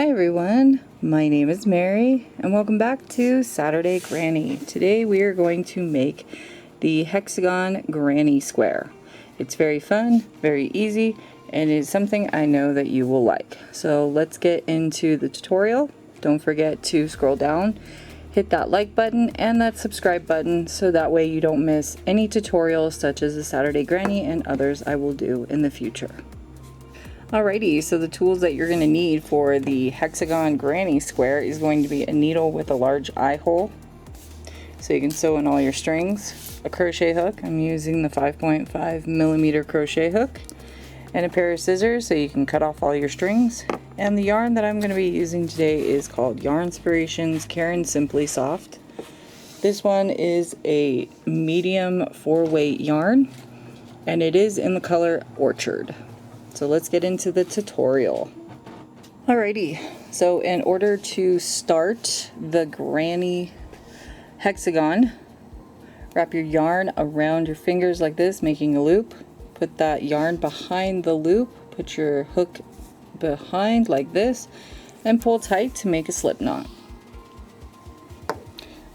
Hi everyone, my name is Mary and welcome back to Saturday Granny. Today we are going to make the Hexagon Granny Square. It's very fun, very easy, and is something I know that you will like. So let's get into the tutorial. Don't forget to scroll down, hit that like button and that subscribe button so that way you don't miss any tutorials such as the Saturday Granny and others I will do in the future. Alrighty, so the tools that you're going to need for the Hexagon Granny Square is going to be a needle with a large eye hole so you can sew in all your strings, a crochet hook, I'm using the 5.5 millimeter crochet hook, and a pair of scissors so you can cut off all your strings. And the yarn that I'm going to be using today is called Yarnspirations Caron Simply Soft. This one is a medium 4-weight yarn and it is in the color Orchard. So let's get into the tutorial. Alrighty, so in order to start the Granny Hexagon, wrap your yarn around your fingers like this, making a loop. Put that yarn behind the loop, put your hook behind like this, and pull tight to make a slip knot.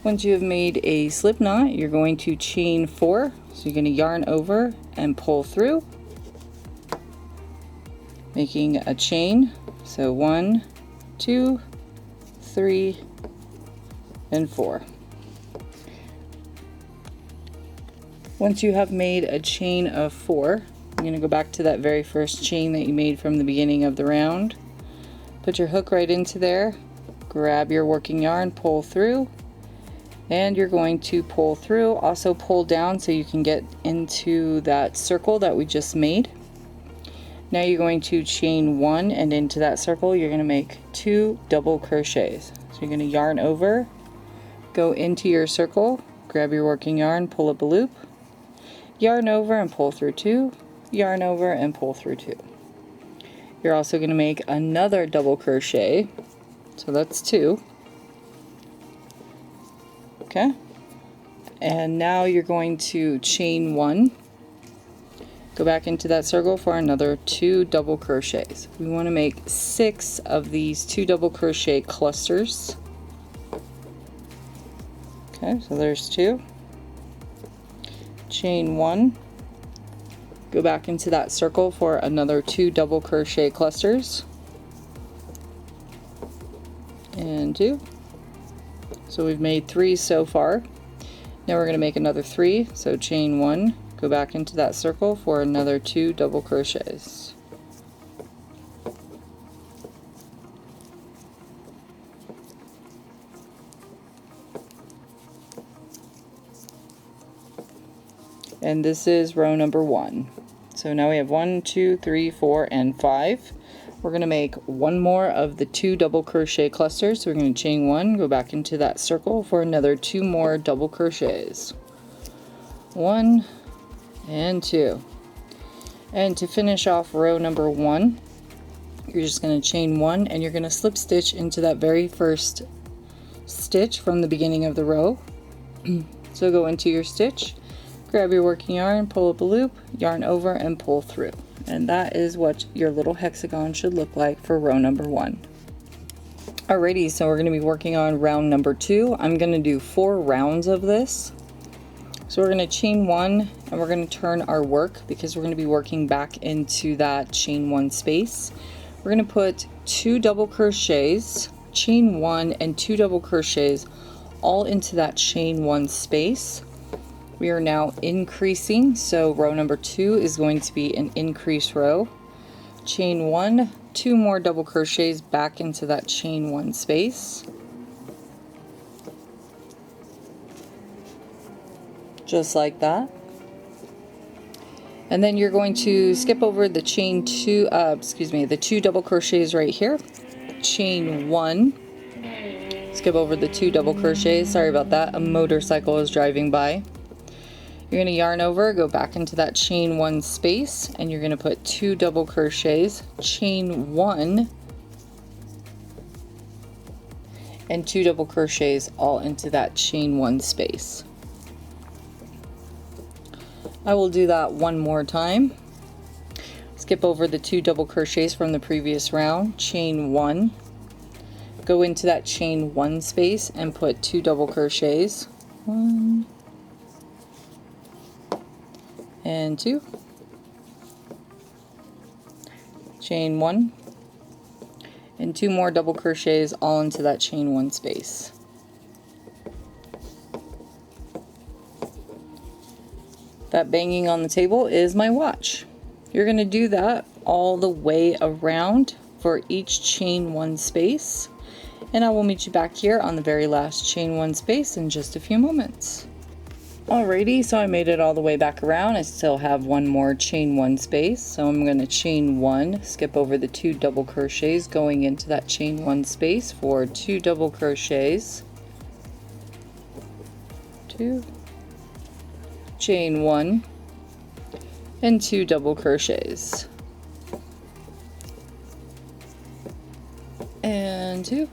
Once you have made a slip knot, you're going to chain 4. So you're going to yarn over and pull through, making a chain. So 1, 2, 3, and 4. Once you have made a chain of 4, you're going to go back to that very first chain that you made from the beginning of the round. Put your hook right into there, grab your working yarn, pull through, and you're going to pull through, also pull down so you can get into that circle that we just made. Now you're going to chain 1, and into that circle you're going to make 2 double crochets. So you're going to yarn over, go into your circle, grab your working yarn, pull up a loop, yarn over and pull through 2, yarn over and pull through 2. You're also going to make another double crochet, so that's 2. Okay, and now you're going to chain 1, go back into that circle for another 2 double crochets. We want to make 6 of these 2 double crochet clusters. Okay, so there's 2. Chain 1, go back into that circle for another 2 double crochet clusters, and 2. So we've made 3 so far. Now we're going to make another 3, so chain 1, go back into that circle for another 2 double crochets. And this is row number 1. So now we have 1, 2, 3, 4, and 5. We're going to make one more of the 2 double crochet clusters. So we're going to chain 1, go back into that circle for another 2 more double crochets. 1 and 2. And to finish off row number 1, you're just going to chain 1 and you're going to slip stitch into that very first stitch from the beginning of the row. So go into your stitch, grab your working yarn, pull up a loop, yarn over and pull through. And that is what your little hexagon should look like for row number 1. Alrighty, so we're going to be working on round number 2. I'm going to do 4 rounds of this. So we're going to chain 1 and we're going to turn our work because we're going to be working back into that chain 1 space. We're going to put 2 double crochets, chain 1 and 2 double crochets all into that chain 1 space. We are now increasing, so row number 2 is going to be an increase row. Chain 1, 2 more double crochets back into that chain 1 space. Just like that. And then you're going to skip over the the 2 double crochets right here. Chain 1. Skip over the 2 double crochets. Sorry about that. A motorcycle is driving by. You're going to yarn over, go back into that chain 1 space, and you're going to put 2 double crochets, chain 1, and 2 double crochets all into that chain 1 space. I will do that one more time. Skip over the 2 double crochets from the previous round, chain 1, go into that chain 1 space and put 2 double crochets, 1 and 2, chain 1, and 2 more double crochets all into that chain 1 space. That banging on the table is my watch. You're going to do that all the way around for each chain 1 space, and I will meet you back here on the very last chain 1 space in just a few moments. Alrighty, so I made it all the way back around. I still have one more chain 1 space, so I'm going to chain 1, skip over the 2 double crochets going into that chain 1 space for 2 double crochets, 2, chain 1, and 2 double crochets, and 2.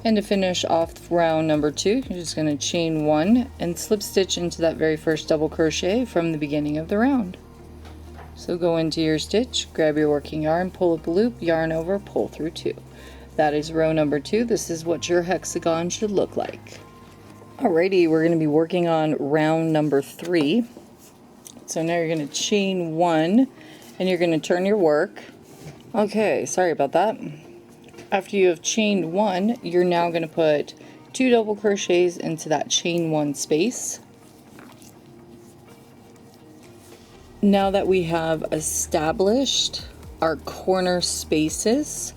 And to finish off round number 2, you're just going to chain 1 and slip stitch into that very first double crochet from the beginning of the round. So go into your stitch, grab your working yarn, pull up a loop, yarn over, pull through 2. That is row number 2. This is what your hexagon should look like. Alrighty, we're going to be working on round number 3. So now you're going to chain 1 and you're going to turn your work. Okay, sorry about that. After you have chained 1, you're now going to put 2 double crochets into that chain 1 space. Now that we have established our corner spaces,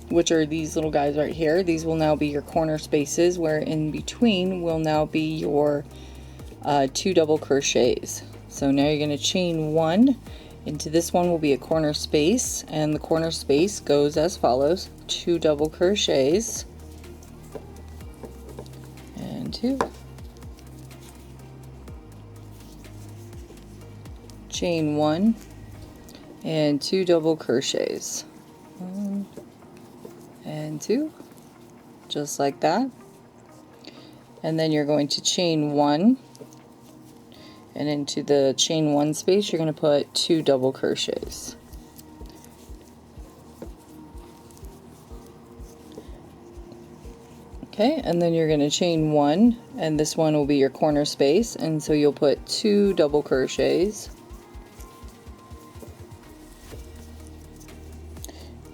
which are these little guys right here, these will now be your corner spaces, where in between will now be your 2 double crochets. So now you're going to chain 1. Into this one will be a corner space, and the corner space goes as follows: 2 double crochets and 2, chain 1 and 2 double crochets, 1 and 2, just like that. And then you're going to chain 1, and into the chain 1 space you're going to put 2 double crochets. Okay, and then you're going to chain 1, and this one will be your corner space, and so you'll put 2 double crochets,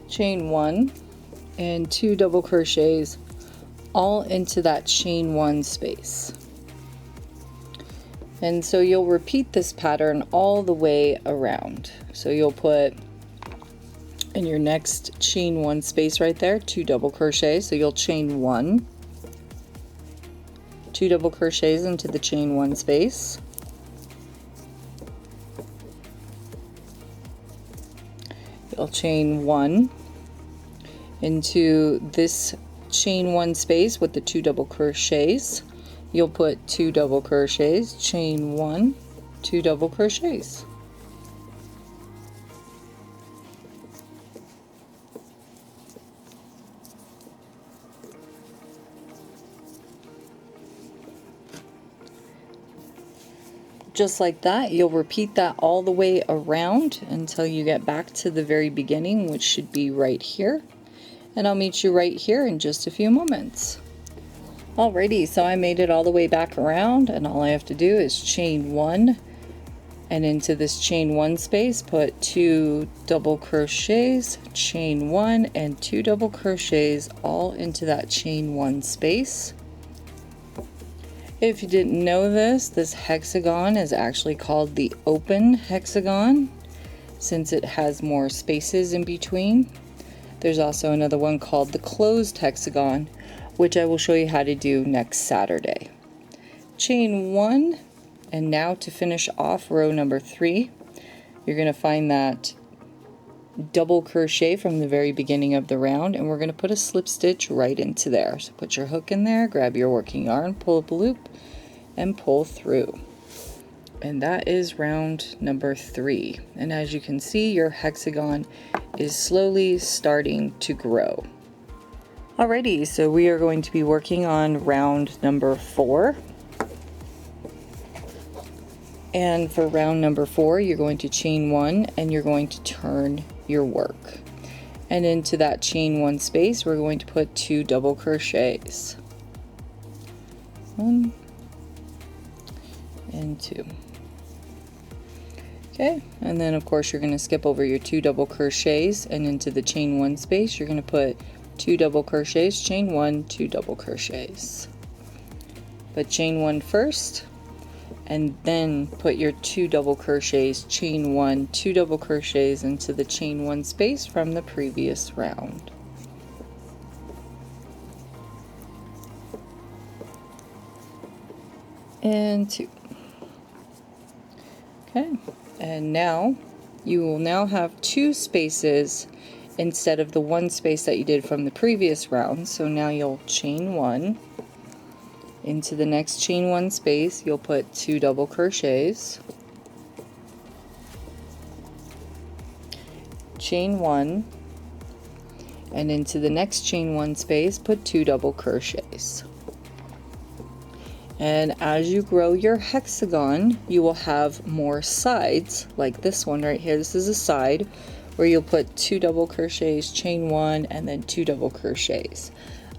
chain 1 and 2 double crochets all into that chain 1 space. And so you'll repeat this pattern all the way around. So you'll put in your next chain 1 space right there 2 double crochets. So you'll chain 1, 2 double crochets into the chain 1 space, you'll chain 1 into this chain 1 space with the 2 double crochets. You'll put 2 double crochets, chain 1, 2 double crochets. Just like that, you'll repeat that all the way around until you get back to the very beginning, which should be right here. And I'll meet you right here in just a few moments. Alrighty, so I made it all the way back around, and all I have to do is chain 1, and into this chain 1 space put 2 double crochets, chain 1 and 2 double crochets all into that chain 1 space. If you didn't know this, this hexagon is actually called the open hexagon, since it has more spaces in between. There's also another one called the closed hexagon, which I will show you how to do next Saturday. Chain 1, and now to finish off row number 3, you're going to find that double crochet from the very beginning of the round, and we're going to put a slip stitch right into there. So put your hook in there, grab your working yarn, pull up a loop, and pull through. And that is round number 3. And as you can see, your hexagon is slowly starting to grow. Alrighty, so we are going to be working on round number 4. And for round number 4, you're going to chain 1 and you're going to turn your work. And into that chain 1 space, we're going to put 2 double crochets. 1 and 2. Okay, and then of course you're going to skip over your 2 double crochets, and into the chain 1 space you're going to put 2 double crochets, chain 1, 2 double crochets. But chain 1 first, and then put your 2 double crochets, chain 1, 2 double crochets into the chain 1 space from the previous round. And 2. Okay, and now you will now have 2 spaces instead of the 1 space that you did from the previous round. So now you'll chain 1. Into the next chain 1 space, you'll put 2 double crochets, chain 1, and into the next chain 1 space, put 2 double crochets. And as you grow your hexagon, you will have more sides, like this one right here. This is a side where you'll put 2 double crochets, chain 1, and then 2 double crochets.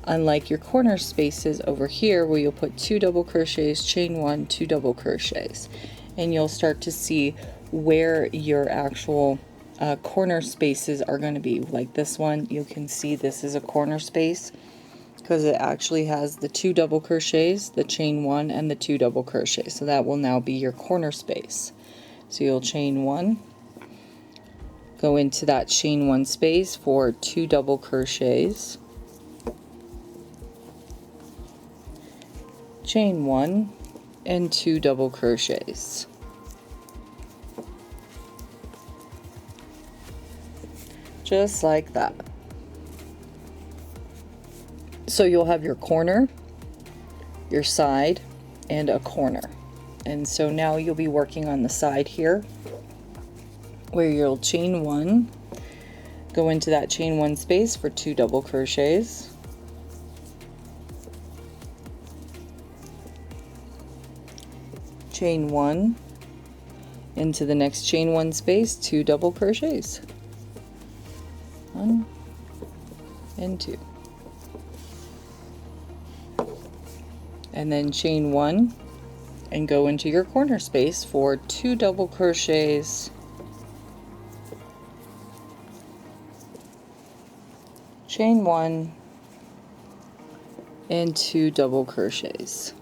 Unlike your corner spaces over here where you'll put 2 double crochets, chain 1, 2 double crochets. And you'll start to see where your actual corner spaces are going to be. Like this one, you can see this is a corner space because it actually has the 2 double crochets, the chain 1, and the 2 double crochets. So that will now be your corner space. So you'll chain 1, go into that chain 1 space for 2 double crochets, chain 1, and 2 double crochets. Just like that. So you'll have your corner, your side, and a corner. And so now you'll be working on the side here where you'll chain 1, go into that chain 1 space for 2 double crochets, chain 1, into the next chain 1 space, 2 double crochets, 1 and 2, and then chain 1 and go into your corner space for 2 double crochets, chain 1, and 2 double crochets.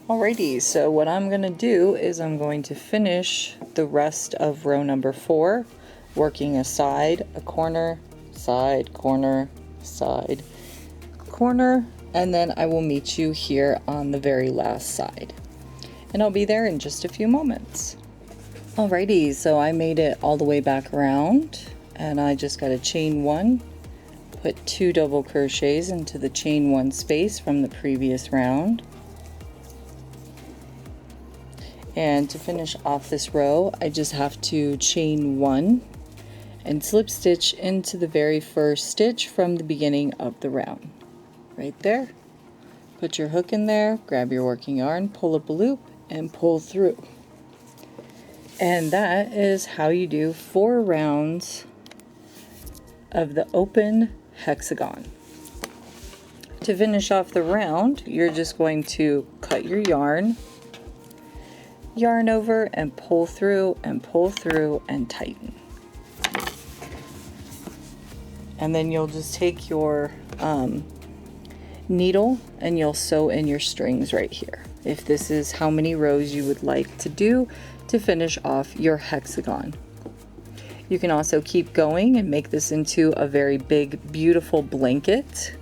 Alrighty, so what I'm going to do is I'm going to finish the rest of row number 4, working a side, a corner, side, corner, side, corner, and then I will meet you here on the very last side. And I'll be there in just a few moments. Alrighty, so I made it all the way back around, and I just got a chain 1, put 2 double crochets into the chain 1 space from the previous round. And to finish off this row, I just have to chain 1 and slip stitch into the very first stitch from the beginning of the round. Right there. Put your hook in there, grab your working yarn, pull up a loop, and pull through. And that is how you do 4 rounds of the open hexagon. To finish off the round, you're just going to cut your yarn over and pull through and tighten. And then you'll just take your needle and you'll sew in your strings right here. If this is how many rows you would like to do to finish off your hexagon. You can also keep going and make this into a very big, beautiful blanket.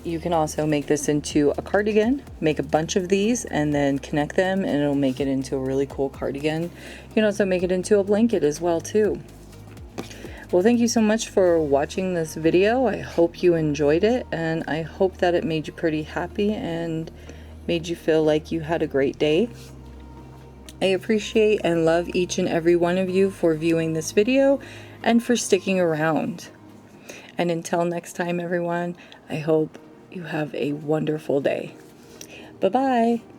You can also make this into a cardigan, make a bunch of these and then connect them and it'll make it into a really cool cardigan. You can also make it into a blanket as well too. Well, thank you so much for watching this video. I hope you enjoyed it and I hope that it made you pretty happy and made you feel like you had a great day. I appreciate and love each and every one of you for viewing this video and for sticking around. And until next time, everyone, I hope you have a wonderful day. Bye-bye.